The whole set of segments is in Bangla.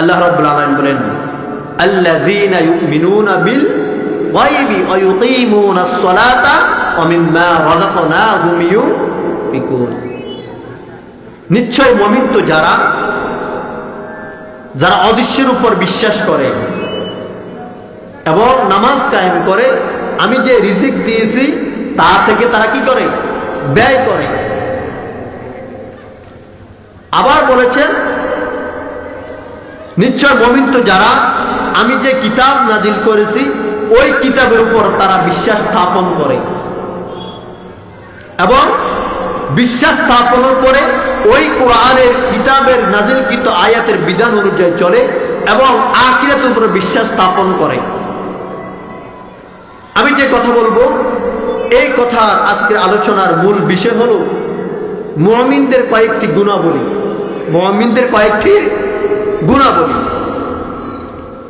আল্লাহ রাব্বুল আলামিন বলেন, আল্লাযীনা ইউমিনুনা বিল গায়বি ওয়া ইউকিমুনাস সালাতা ওয়া মিম্মা রাযাকনাহুম ইউনফিকুন। নিশ্চয় মুমিন তো যারা অদৃশ্যের উপর বিশ্বাস করে এবং নামাজ কায়েম করে, আমি যে রিজিক দিয়েছি তা থেকে তারা কি করে? ব্যয় করে। আবার বলেছেন, নিশ্চয় মুমিন তো যারা আমি যে কিতাব নাজিল করেছি ওই কিতাবের উপর তারা বিশ্বাস স্থাপন করে এবং বিশ্বাস স্থাপনের পরে ওই কোরআনের কিতাবের নাজিলকৃত আয়াতের বিধান অনুযায়ী চলে এবং আখিরাতের উপর বিশ্বাস স্থাপন করে। আমি যে কথা বলবো এই কথার আজকের আলোচনার মূল বিষয় হলো মুমিনদের কয়েকটি গুণাবলী। মুমিনদের কয়েকটি গুণাবলী।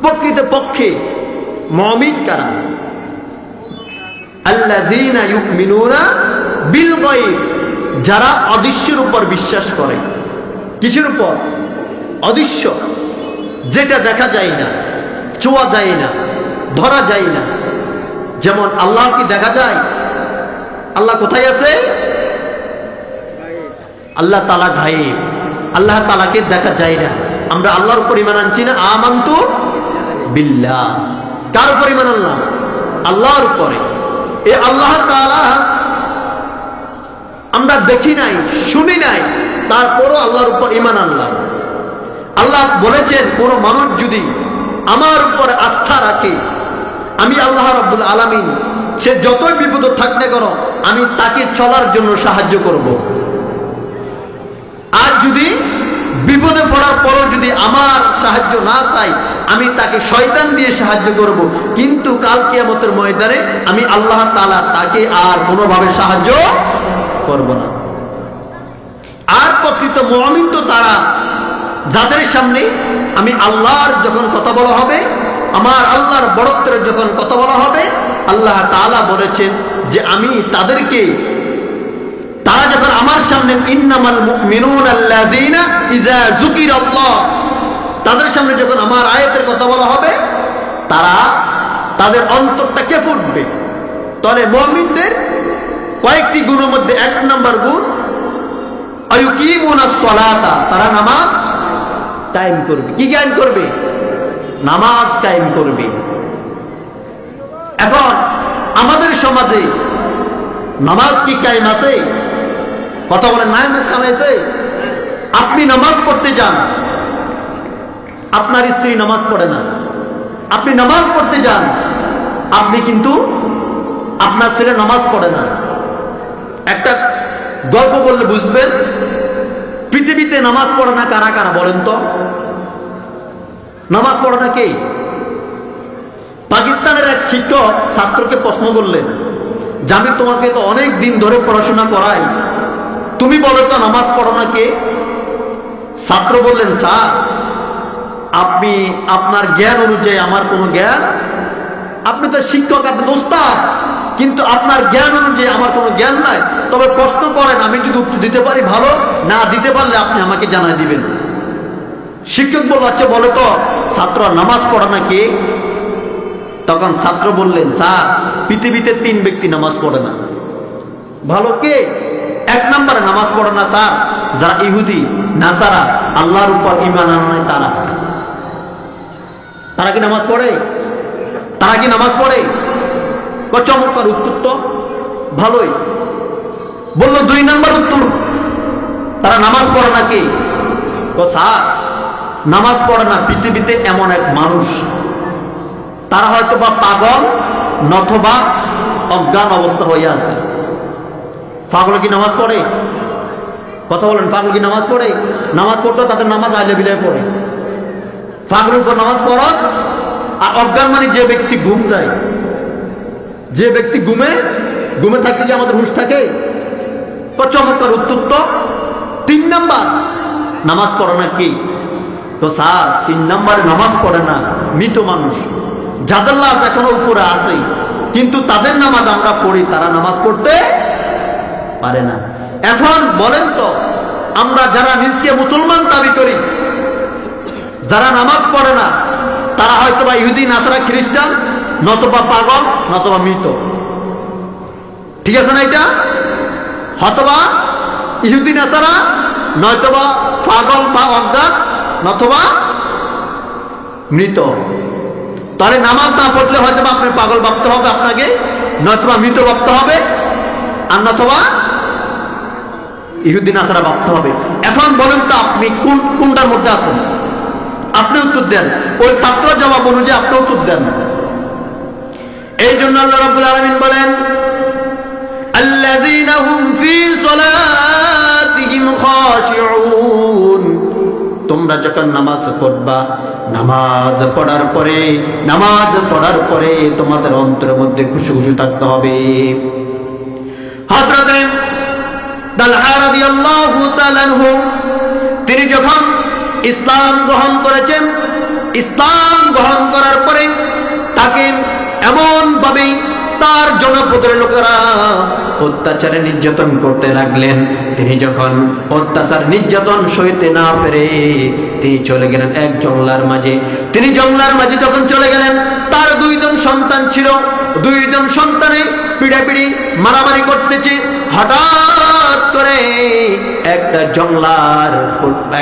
প্রকৃতপক্ষে মুমিন কারা? আল্লাযীনা ইউমিনুনা বিল গায়ব, যারা অদৃশ্যের উপর বিশ্বাস করে। কিসের উপর? অদৃশ্য, যেটা দেখা যায় না, ছোঁয়া যায় না, ধরা যায় না। যেমন আল্লাহ কি দেখা যায়? আল্লাহ কোথায় আছে? আল্লাহ তাআলা গায়েব, আল্লাহ তাআলাকে দেখা যায় না। আমরা আল্লাহর উপর ঈমান আনছি না? আমানতু বিল্লাহ। কার উপর ঈমান আনলাম? আল্লাহর উপরে। এই আল্লাহ তাআলা আমরা দেখি নাই, শুনি নাই, তারপরও আল্লাহর উপর ঈমান আনলাম। আল্লাহ বলেছেন, কোন মানুষ যদি আমার উপর আস্থা রাখে, আমি আল্লাহ রাব্বুল আলামিন সে যতই বিপদ থাক না কেন আমি তাকে চলার জন্য সাহায্য করব। আর যদি বিপদে পড়ার পরও যদি আমার সাহায্য না চাই, আমি তাকে শয়তান দিয়ে সাহায্য করব। কিন্তু কাল কিয়ামতের ময়দানে আমি আল্লাহ তাআলা তাকে আর কোনোভাবে সাহায্য করব না। আর প্রকৃত মুমিন তো তারা, যাদের সামনে আমি আল্লাহর যখন কথা বলা হবে, আমার আল্লাহর বড়ত্বের যখন কথা বলা হবে, আল্লাহ তাআলা বলেছেন যে আমি তাদেরকে, তারা যখন আমার সামনে ইন্নামাল মুমিনুনা আল্লাযীনা ইযা যুকিরাল্লাহ, তাদের সামনে যখন আমার আয়াতের কথা বলা হবে, তারা তাদের অন্তরটা কেঁপে উঠবে। তাহলে মুমিনদের কয়েকটি গুণের মধ্যে এক নম্বর গুণ আয়ুকিমুনাস সালাতা, তারা নামাজ কায়েম করবে। কি কায়েম করবে? নামাজ কায়েম করবে। এখন আমাদের সমাজে নামাজ কি কায়েম আছে? কথা বলেন, না কামাইছে? আপনি নামাজ পড়তে যান, আপনার স্ত্রী নামাজ পড়ে না। আপনি নামাজ পড়তে যান, আপনি কিন্তু আপনার ছেলে নামাজ পড়ে না। একটা গল্প বললে বুঝবেন। পৃথিবীতে নামাজ পড়ে না কারা কারা বলেন তো? নামাজ পড়ে না কে? পাকিস্তানের এক শিক্ষক ছাত্রকে প্রশ্ন করলেন যে আমি তোমাকে তো অনেক দিন ধরে পড়াশোনা করাই, তুমি বলো তো নামাজ পড়ো না কে? ছাত্র বললেন, স্যার আপনি আপনার জ্ঞান অনুযায়ী আমার কোনো জ্ঞান, আপনি তো শিক্ষক, আপনি তো উস্তাদ, কিন্তু আপনার জ্ঞান অনুযায়ী আমার কোনো জ্ঞান নাই। তবে প্রশ্ন করেন, আমি যদি উত্তর দিতে পারি ভালো, না দিতে পারলে আপনি আমাকে জানাই দিবেন। শিক্ষক বলল, আচ্ছা বলো তো ছাত্র নামাজ পড়ে না কে? তখন ছাত্র বললেন, স্যার পৃথিবীতে 3 ব্যক্তি নামাজ পড়ে না। ভালো কে? 1 নম্বরে নামাজ পড়ে না স্যার যারা ইহুদি নাসারা, আল্লাহর উপর ঈমান আনে নাই তারা। তারা কি নামাজ পড়ে? তারা কি নামাজ পড়ে? চমৎকার উত্তর তো, ভালোই বললো। 2 নম্বর উত্তর, তারা নামাজ পড়ে না কে? স্যার নামাজ পড়ে না পৃথিবীতে এমন এক মানুষ, তারা হয়তো বা পাগল নথবা অজ্ঞান অবস্থা হয়ে আছে। পাগল কি নামাজ পড়ে? কথা বলেন, পাগল কি নামাজ পড়ে? নামাজ পড়তো তাদের নামাজ আইলে বিলে পড়ে। পাগলের উপর নামাজ পড়া। আর অজ্ঞান মানে যে ব্যক্তি ঘুম যায়, যে ব্যক্তি ঘুমে থাকলে যে আমাদের হুঁশ থাকে। চমৎকার উত্তর তো। 3 নাম্বার নামাজ পড়ে না কি? তো স্যার 3 নম্বরে নামাজ পড়ে না মৃত মানুষ, যাদের লাশ এখনো উপরে আছে, কিন্তু তাদের নামাজ আমরা পড়ি, তারা নামাজ পড়তে পারে না। এখন বলেন তো, আমরা যারা নিজকে মুসলমান দাবি করি, যারা নামাজ পড়ে না তারা হয়তোবা ইহুদি, নাসারা, খ্রিস্টান, নতবা পাগল, নতবা মৃত। ঠিক আছে না? এটা হয়তোবা ইহুদি, নাসারা, নয়তোবা পাগল বা অজ্ঞান, নতবা মৃত। তাহলে নামাজ না পড়লে হয়তো আপনি পাগল ভাবতে হবে আপনাকে, নয়তোবা মৃত ভাবতে হবে, আর নতবা ইহুদি, নাসারা ভাবতে হবে। এখন বলেন তো আপনি কোনটার মধ্যে আছেন? আপনি উত্তর দেন। ওই ছাত্র জবাব অনুযায়ী আপনি উত্তর দেন। এই জন্য আল্লাহ রাব্বুল আলামিন বলেন, আল্লাযীনা হুম ফী সালাতিহিম খাশিউন। তোমরা যখন নামাজ পড়বা, নামাজ পড়ার পরে তোমাদের অন্তরের মধ্যে খুশি খুশি থাকতে হবে। হযরতে তালহা রাদিয়াল্লাহু তাআলা আনহু তিনি যখন ইসলাম গ্রহণ করেছেন, ইসলাম গ্রহণ করার পরে তাকে এমন ভাবে তার জনপদের লোকেরা অত্যাচারে নির্যাতন করতে লাগলেন। তিনি যখন অত্যাচার নির্যাতন সইতে না পেরে তিনি চলে গেলেন এক জঙ্গলার মাঝে। তিনি জঙ্গলার মাঝে যখন চলে গেলেন, তার দুইজন সন্তান ছিল। দুইজন সন্তানে পিড়াপিড়ি মারামারি করতেছে। হঠাৎ করে একটা জঙ্গলার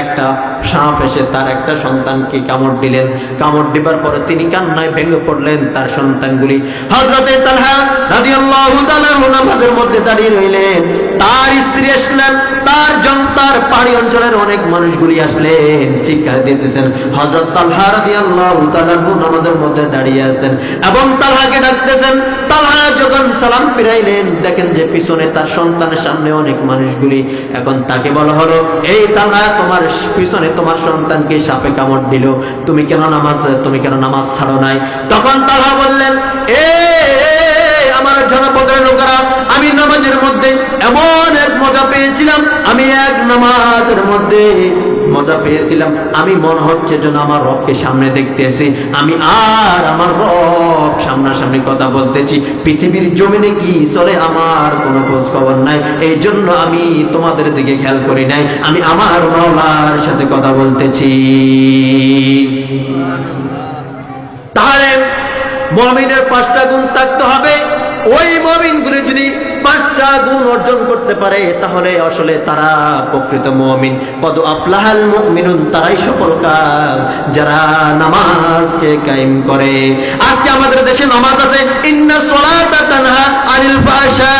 একটা সাপ এসে তার একটা সন্তানকে কামড় দিলেন। কামড় দিবার পরে তিনি কান্নায় ভেঙে পড়লেন। তার সন্তানগুলি হযরতে তালহা রাদিয়াল্লাহু তাআলা নামাজের মধ্যে দাঁড়িয়ে রইলেন। তার স্ত্রী আসলেন, তার পাহাড়ি অঞ্চলের অনেক মানুষগুলি আসলেন, চিৎকার দিতেছেন। হযরত তালহা রাদিয়াল্লাহু তাআলা নামাজের মধ্যে দাঁড়িয়ে আছেন এবং তালহাকে ডাকতেছেন। তালহা যখন সালাম ফিরাইলেন, দেখেন যে পিছনে তার সন্তানের সামনে অনেক মানুষগুলি। এখন তাকে বলা হলো, এই তালহা, তোমার পিছনে তোমার সন্তানকে সাপে কামড় দিল, তুমি কেন নামাজ ছাড়ো নাই? তখন তালহা বললেন, আমার জনপদের লোকেরা, আমি নামাজের মধ্যে এমন এক মজা পেয়েছিলাম, আমি মনে হচ্ছে যেন আমার রবকে সামনে দেখতেছি, আমি আর আমার রব সামনাসামনি কথা বলতেছি। পৃথিবীর জমিনে কি চলে আমার কোনো খোঁজ খবর নাই, এই জন্য আমি তোমাদের দিকে খেয়াল করি নাই, আমি আমার মাওলার সাথে কথা বলতেছি। তাহলে মুমিনের 5টা গুণ থাকতে হবে। ওই মুমিনগুলো যদি 5টা গুণ অর্জন করতে পারে, তাহলে আসলে তারা প্রকৃত মুমিন। কদ আফলাহাল মুমিনুন, তারাই সফলকাম যারা নামাজকে কায়েম করে। আজকে আমাদের দেশে নামাজ আছে, ইন্নাস সালাতা তানহা আনিল ফাহশা।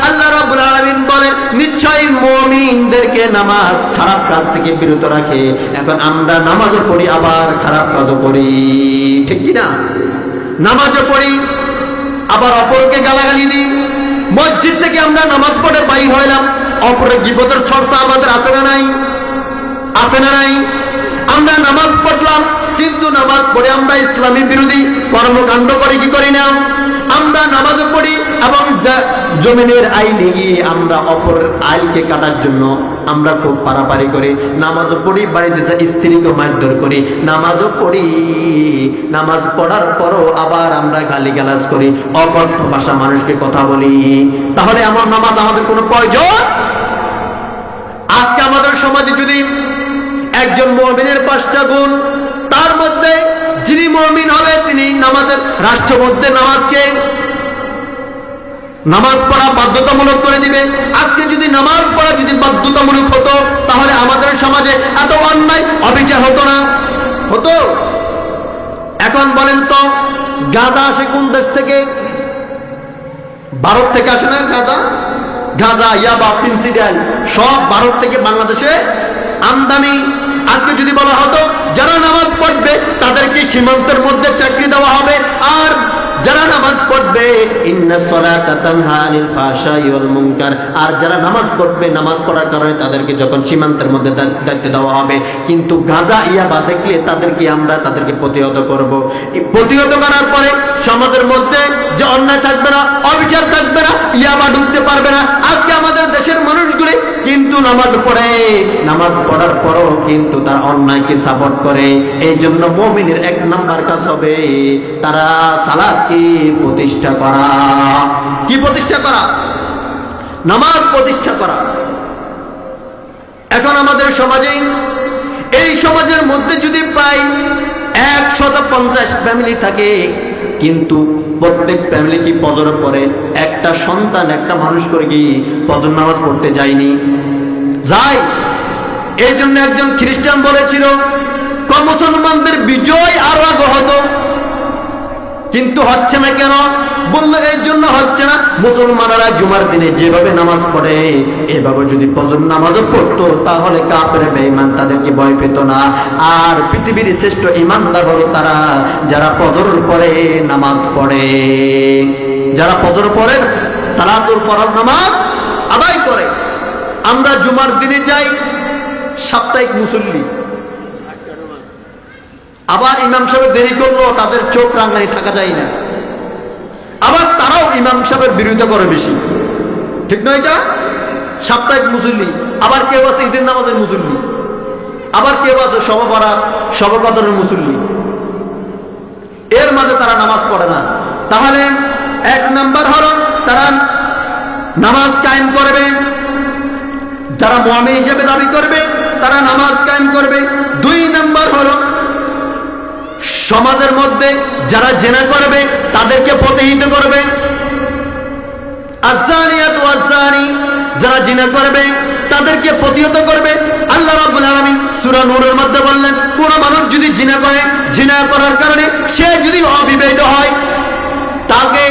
আল্লাহ রাব্বুল আলামিন বলেন, নিশ্চয়ই মুমিনদেরকে নামাজ খারাপ কাজ থেকে বিরত রাখে। এখন আমরা নামাজও পড়ি, আবার খারাপ কাজও করি, ঠিক কি না? নামাজও পড়ি, আবার অপরকে গালাগালি দিই। মসজিদ থেকে আমরা নামাজ পড়ে বাইর হইলাম, অপরের গীবতের চর্চা আমাদের আছে না নাই? আছে না নাই? আমরা নামাজ পড়লাম, কিন্তু নামাজ পড়ে আমরা ইসলামী বিরোধী কর্মকাণ্ড করি কি করি না? আমরা নামাজ পড়ি এবং জমিনের আইনে গিয়ে আমরা অপর আইনকে কাটার জন্য আমরা খুব পারাপারি করি। নামাজও পড়ি, বাড়িতে স্ত্রীকে মারধর করি। নামাজও পড়ি, নামাজ পড়ার পরও আবার আমরা গালিগালাজ করি, অকথ্য ভাষা মানুষকে কথা বলি। তাহলে আমার নামাজ আমাদের কোনো প্রয়োজন? আজকে আমাদের সমাজে যদি একজন মুমিনের 5টা গুণ, তার মধ্যে যিনি মুমিন হবে তিনি নামাজের রাষ্ট্র মধ্যে নামাজ পড়া বাধ্যতামূলক করে দিবে। আজকে যদি নামাজ পড়া যদি বাধ্যতামূলক হতো, তাহলে আমাদের সমাজে এত অন্যায় অবিচার হতো না? হতো? এখন বলেন তো, গাঁজা আসে কোন দেশ থেকে? ভারত থেকে আসে না গাঁজা? গাঁজা, ইয়াবা, পেন্সিডিয়াল সব ভারত থেকে বাংলাদেশে আমদানি। আজকে যদি বলা হতো যারা নামাজ পড়বে তাদেরকে সীমান্তের মধ্যে চাকরি দেওয়া হবে, আর যারা নামাজ পড়বে ইন্নাস সালাতা তানহা আনিল ফাহশাই ওয়াল মুনকার, আর যারা নামাজ পড়বে, নামাজ পড়ার কারণে তাদেরকে যখন সীমান্তের মধ্যে দায়িত্ব দেওয়া হবে, কিন্তু গাঁজা ইয়াবা দেখলে তাদেরকে প্রতিহত করব। প্রতিহত করার পরে সমাজের মধ্যে যে অন্যায় থাকবে না, অবিচার থাকবে না, ইয়াবা ঢুকতে পারবে না। আজকে আমাদের দেশের মানুষগুলি কিন্তু নামাজ পড়ে, নামাজ পড়ার পরও কিন্তু তার অন্যায়কে সাপোর্ট করে। এই জন্য মুমিনের 1 নাম্বার কাজ হবে তারা সালাতকে প্রতিষ্ঠা করা। কি প্রতিষ্ঠা করা? নামাজ প্রতিষ্ঠা করা। এখন আমাদের সমাজে এই সমাজের মধ্যে যদি প্রায় 150 ফ্যামিলি থাকে, কিন্তু প্রত্যেক ফ্যামিলি কি ফজরের পরে একটা সন্তান, একটা মানুষ করে কি ফজর নামাজ পড়তে যায়নি? যায়। এই জন্য একজন খ্রিস্টান বলেছিল, মুসলমানদের বিজয় আরো আগে হতো, কিন্তু হচ্ছে না কেন? বললো এই জন্য হচ্ছে না, মুসলমানরা জুমার দিনে যেভাবে নামাজ পড়ে এভাবে যদি ফজর নামাজও পড়তো তাহলে কাফের বেঈমান তাদেরকে ভয় পেত না। আর পৃথিবীর শ্রেষ্ঠ ঈমানদার হলো তারা যারা ফজরের পরে নামাজ পড়ে, যারা ফজর পড়ে সালাতুল ফরজ নামাজ আদায় করে। আমরা জুমার দিনে যাই সাপ্তাহিক মুসল্লি, আবার ইমাম সাহেব দেরি করলো তাদের চোখ রাঙানি থাকা যায় না, আবার তারাও ইমাম সাহেবের বিরোধিতা করে বেশি, ঠিক নয়? এটা সাপ্তাহিক মুসল্লি। আবার কেউ আছে ঈদের নামাজের মুসল্লি, আবার কেউ আছে শবে কদরের মুসল্লি, এর মাঝে তারা নামাজ পড়ে না। তাহলে এক নাম্বার হলো তারা নামাজ কায়েম করবে, যারা মুমিন হিসেবে দাবি করবে তারা নামাজ কায়েম করবে। 2 নাম্বার হলো সমাজের মধ্যে যারা জিনা করবে তাদেরকে প্রতিহত করবে। আযানিয়াতু ওয়াযানি, যারা জিনা করবে তাদেরকে প্রতিহত করবে। আল্লাহ রাব্বুল আলামিন সূরা নূরের মধ্যে বললেন, কোন মানুষ যদি জিনা করে, জিনা করার কারণে সে যদি অবিবাহিত হয়, তাকে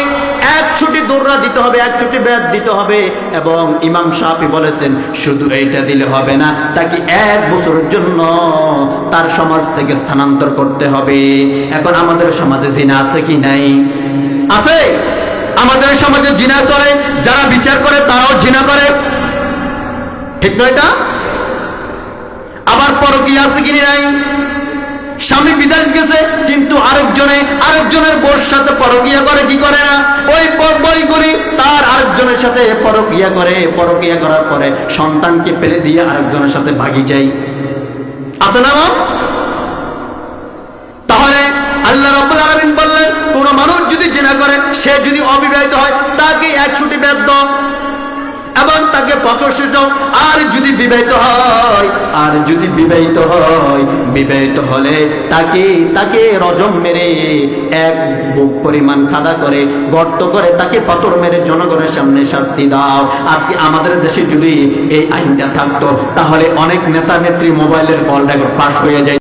100টি দৌড়া দিতে হবে, 100টি বেত দিতে হবে। এবং ইমাম শাফি বলেছেন শুধু এইটা দিলে হবে না, তাকে 1 বছরের জন্য তার সমাজ থেকে স্থানান্তর করতে হবে। এখন আমাদের সমাজে জিনা আছে কি নাই? আছে। আমাদের সমাজে জিনা করে, যারা বিচার করে তারাও জিনা করে, ঠিক নয় এটা? আবার পরকীয়া আছে কি নাই? স্বামী বিদেশ গেছে কিন্তু আরেকজনের বউর সাথে পরকীয়া করে কি করে না? ওই বই করি তার আরেকজনের সাথে পরকীয়া করে, পরকীয়া করার পরে সন্তানকে ফেলে দিয়ে আরেকজনের সাথে ভাগি যায়, আছে না? তাহলে আল্লাহ রাব্বুল আলামিন বললেন কোন মানুষ যদি জিনা করে, সে যদি অবিবাহিত হয় তাকে 100টি বেত দাও এবং তাকে প্রকাশ্যে যাও। আর যদি বিবাহিত হয়, বিবাহিত হলে তাকে রজম মেরে 1 বুক পরিমাণ খাদা করে গর্ত করে তাকে পাথর মেরে জনগণের সামনে শাস্তি দাও। আজকে আমাদের দেশে যদি এই আইনটা থাকতো তাহলে অনেক নেতা নেত্রী মোবাইলের কল রেকর্ড পাস হয়ে যায়।